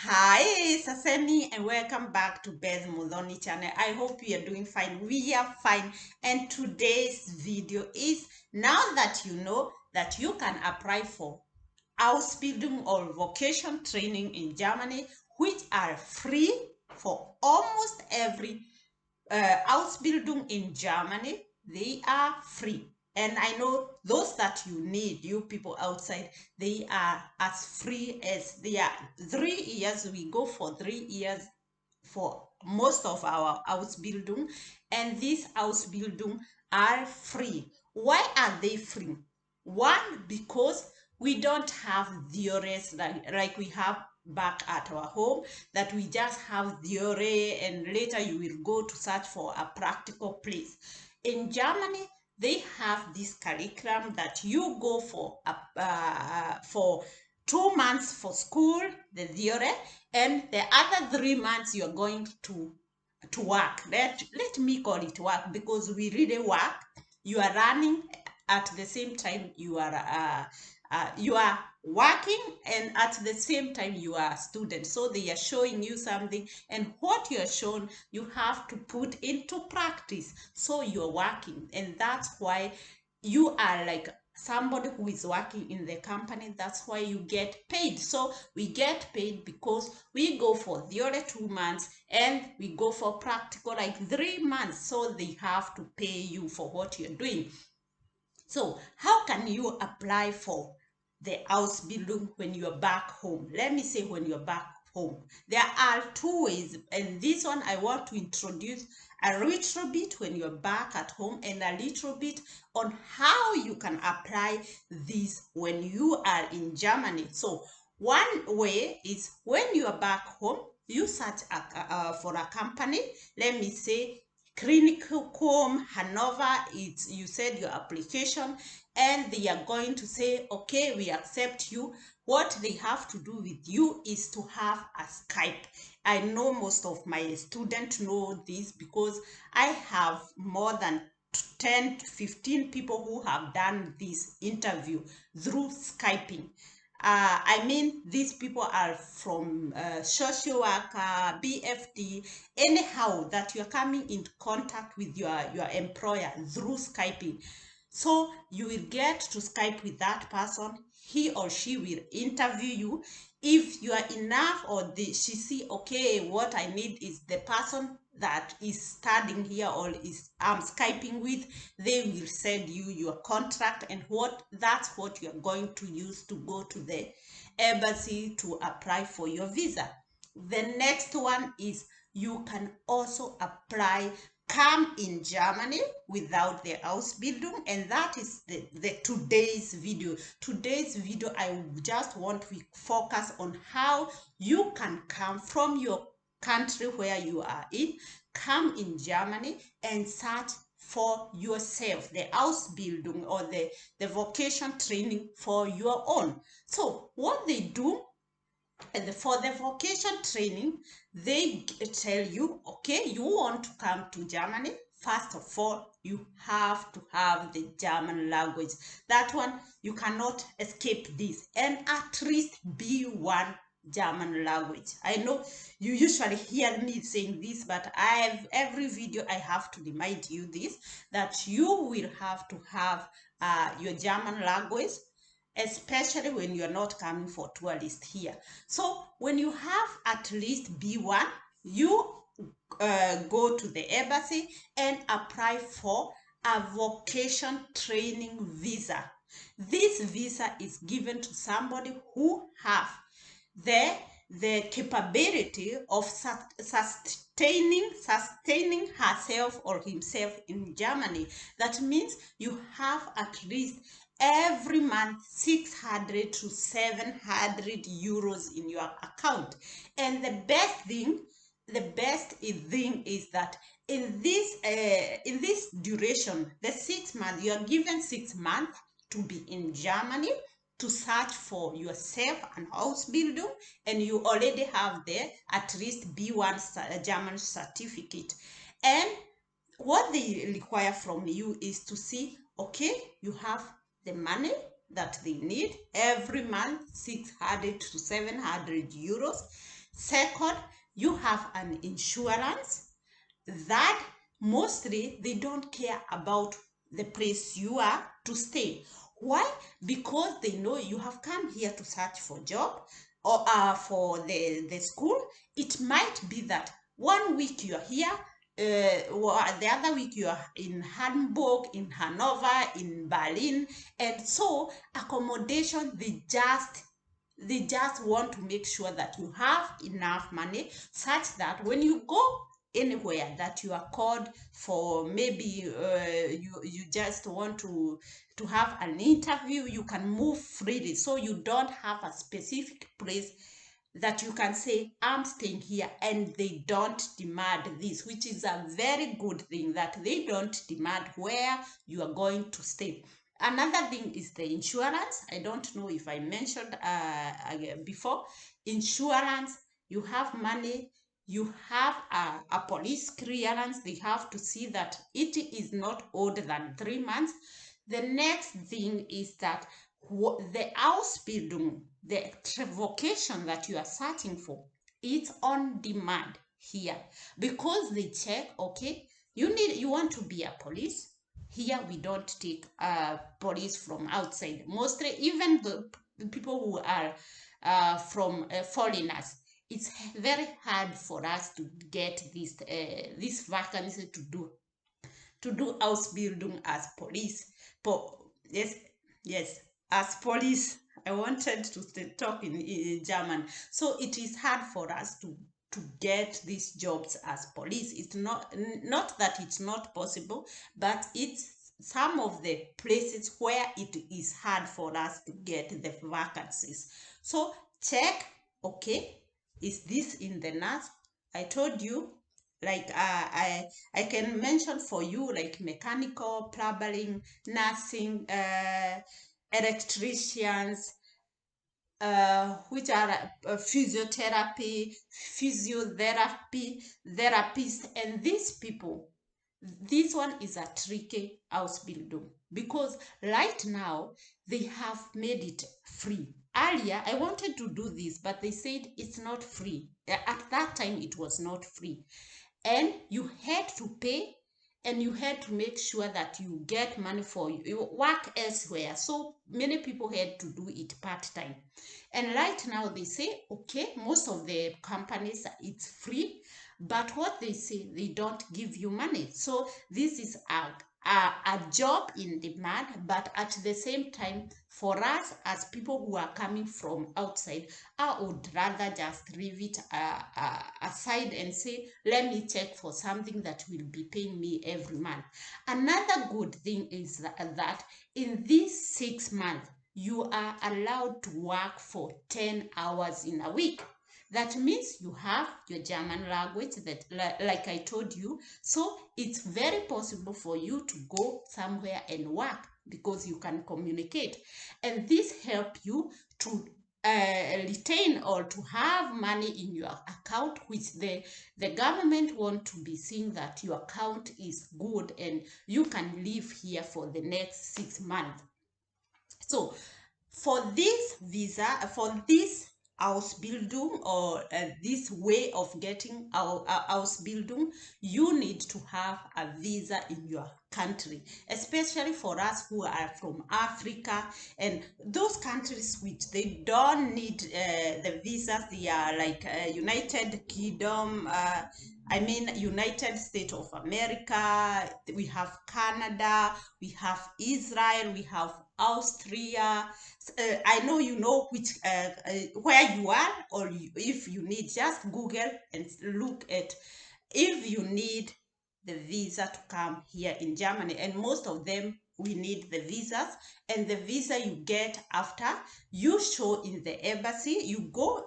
Hi, Sasemi, and welcome back to Beth Mudhoni channel. I hope you are doing fine. We are fine. And today's video is now that you know that you can apply for Ausbildung or vocation training in Germany, which are free for almost every Ausbildung in Germany. They are free. And I know those that you need, you people outside, they are as free as they are. 3 years, we go for 3 years for most of our Ausbildung, and these Ausbildung are free. Why are they free? One, because we don't have theories like we have back at our home, that we just have theory and later you will go to search for a practical place. In Germany, they have this curriculum that you go for 2 months for school, the theory, and the other 3 months you're going to work. Let me call it work because we really work. You are running at the same time you are working, and at the same time you are a student. So they are showing you something, and what you are shown you have to put into practice. So you're working, and that's why you are like somebody who is working in the company. That's why you get paid. So we get paid because we go for the other 2 months and we go for practical like 3 months. So they have to pay you for what you're doing. So how can you apply for the Ausbildung when you're back home? Let me say when you're back home. There are two ways, and this one I want to introduce a little bit when you're back at home and a little bit on how you can apply this when you are in Germany. So one way is when you are back home, you search for a company. Let me say Klinikum Hanover, you said your application, and they are going to say, okay, we accept you. What they have to do with you is to have a Skype. I know most of my students know this because I have more than 10 to 15 people who have done this interview through Skyping. I mean, these people are from social worker, BFD, anyhow, that you're coming in contact with your employer through Skyping. So you will get to Skype with that person. He or she will interview you. If you are enough, or she see, okay, what I need is the person that is studying here or is I'm Skyping with, they will send you your contract, and that's what you're going to use to go to the embassy to apply for your visa. The next one is you can also apply come in Germany without the Ausbildung, and that is the today's video. Today's video, I just want to focus on how you can come from your country where you are in, come in Germany and search for yourself the Ausbildung or the vocation training for your own. So what they do, and for the vocation training, they tell you, okay, you want to come to Germany. First of all, you have to have the German language. That one, you cannot escape this. And at least B1 German language. I know you usually hear me saying this, but every video I have to remind you this, that you will have to have your German language, especially when you're not coming for tourist here. So when you have at least B1, you go to the embassy and apply for a vocation training visa. This visa is given to somebody who have the capability of sustaining herself or himself in Germany. That means you have at least every month 600 to 700 euros in your account. And the best thing is that in this duration, the 6 months, you are given 6 months to be in Germany to search for yourself an Ausbildung, and you already have there at least B1 German certificate. And what they require from you is to see, okay, you have the money that they need every month, 600 to 700 euros. Second, you have an insurance that mostly they don't care about the place you are to stay. Why? Because they know you have come here to search for job or for the school. It might be that 1 week you are here, the other week you are in Hamburg, in Hanover, in Berlin, and so accommodation, they just want to make sure that you have enough money such that when you go anywhere that you are called for, maybe you just want to have an interview, you can move freely, so you don't have a specific place that you can say I'm staying here, and they don't demand this, which is a very good thing, that they don't demand where you are going to stay. Another thing is the insurance. I don't know if I mentioned before. Insurance, you have money, you have a police clearance. They have to see that it is not older than 3 months. The next thing is that the Ausbildung, the vocation that you are searching for, it's on demand here, because they check, okay, you want to be a police. Here we don't take police from outside. Mostly, even the people who are from foreigners, it's very hard for us to get this vacancy to do Ausbildung as police. Yes, yes, as police. I wanted to talk in German. So it is hard for us to get these jobs as police. It's not that it's not possible, but it's some of the places where it is hard for us to get the vacancies. So check, okay, is this in the nurse? I told you, like I can mention for you, like mechanical, plumbing, nursing, electricians, which are physiotherapy, therapists, and these people. This one is a tricky Ausbildung, because right now they have made it free. Earlier, I wanted to do this, but they said it's not free. At that time, it was not free, and you had to pay, and you had to make sure that you get money for you work elsewhere. So many people had to do it part-time, and right now they say, okay, most of the companies, it's free, but what they say, they don't give you money. So this is a job in demand, but at the same time, for us as people who are coming from outside, I would rather just leave it aside and say, let me check for something that will be paying me every month. Another good thing is that in these 6 months, you are allowed to work for 10 hours in a week. That means you have your German language, that like I told you. So it's very possible for you to go somewhere and work, because you can communicate. And this helps you to retain or to have money in your account, which the government want to be seeing that your account is good and you can live here for the next 6 months. So for this visa, for this Ausbildung, or this way of getting our Ausbildung, you need to have a visa in your country, especially for us who are from Africa and those countries which they don't need the visas. They are like United Kingdom, I mean United States of America, we have Canada, we have Israel, we have Austria. I know you know which where you are, or if you need, just Google and look at if you need the visa to come here in Germany. And most of them, we need the visas, and the visa you get after you show in the embassy. You go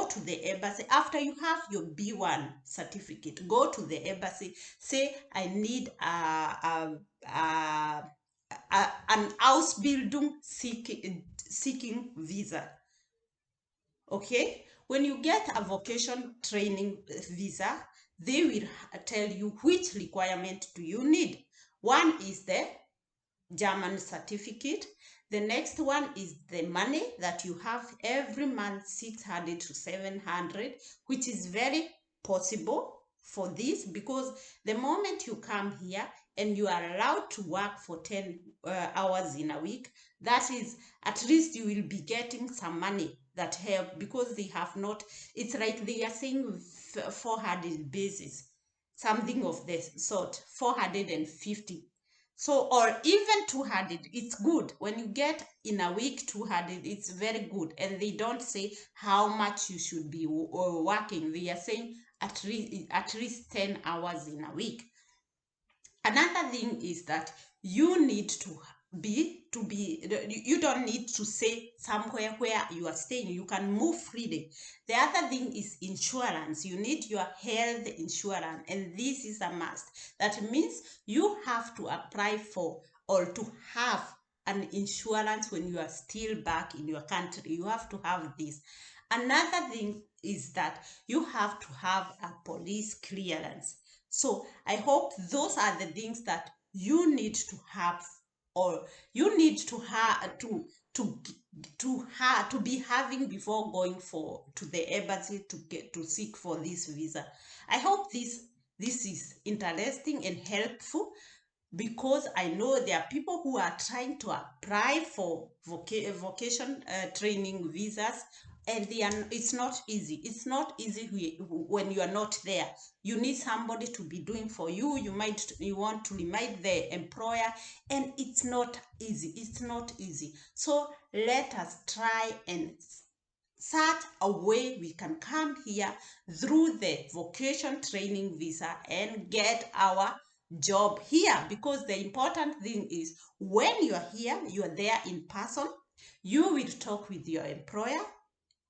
to the embassy after you have your B1 certificate. Go to the embassy, say I need an Ausbildung seeking visa. Okay, when you get a vocation training visa, they will tell you which requirement do you need. One is the German certificate. The next one is the money that you have every month, 600 to 700, which is very possible for this, because the moment you come here and you are allowed to work for 10 hours in a week, that is, at least you will be getting some money that help, because they have not, it's like they are saying 400 basis, something of this sort, 450. So, or even 200, it's good. When you get in a week 200, it's very good. And they don't say how much you should be working. They are saying at least 10 hours in a week. Another thing is that you need to you don't need to stay somewhere where you are staying. You can move freely. The other thing is insurance. You need your health insurance, and this is a must. That means you have to apply for or to have an insurance when you are still back in your country. You have to have this. Another thing is that you have to have a police clearance. So I hope those are the things that you need to have, or you need to have to be having before going to the embassy to seek for this visa. I hope this is interesting and helpful, because I know there are people who are trying to apply for vocation training visas, and it's not easy. It's not easy when you are not there. You need somebody to be doing for you. You want to remind the employer, and it's not easy. It's not easy. So let us try and search a way we can come here through the vocation training visa and get our job here, because the important thing is when you are here, you are there in person, you will talk with your employer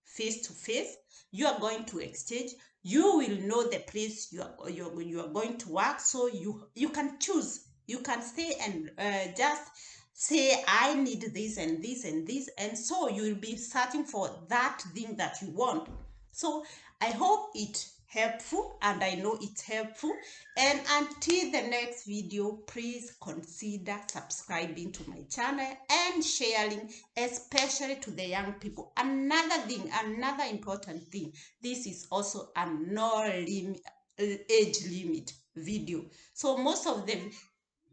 face to face, you are going to exchange, you will know the place you are going to work, so you can choose, you can stay and just say I need this and this and this, and so you will be searching for that thing that you want. So I hope it helpful, and I know it's helpful. And until the next video, please consider subscribing to my channel and sharing, especially to the young people. Another thing, another important thing, this is also a no age limit video. So most of them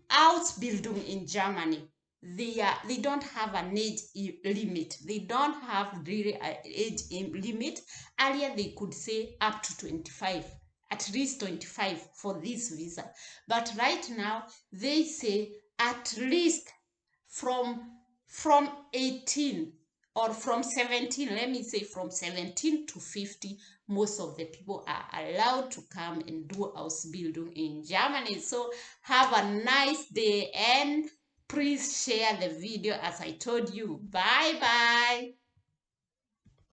Ausbildung in Germany, they don't have an age limit. They don't have really an age limit. Earlier they could say up to 25, at least 25 for this visa. But right now they say at least from 18 or from 17, let me say from 17 to 50, most of the people are allowed to come and do Ausbildung in Germany. So have a nice day, and please share the video as I told you. Bye bye.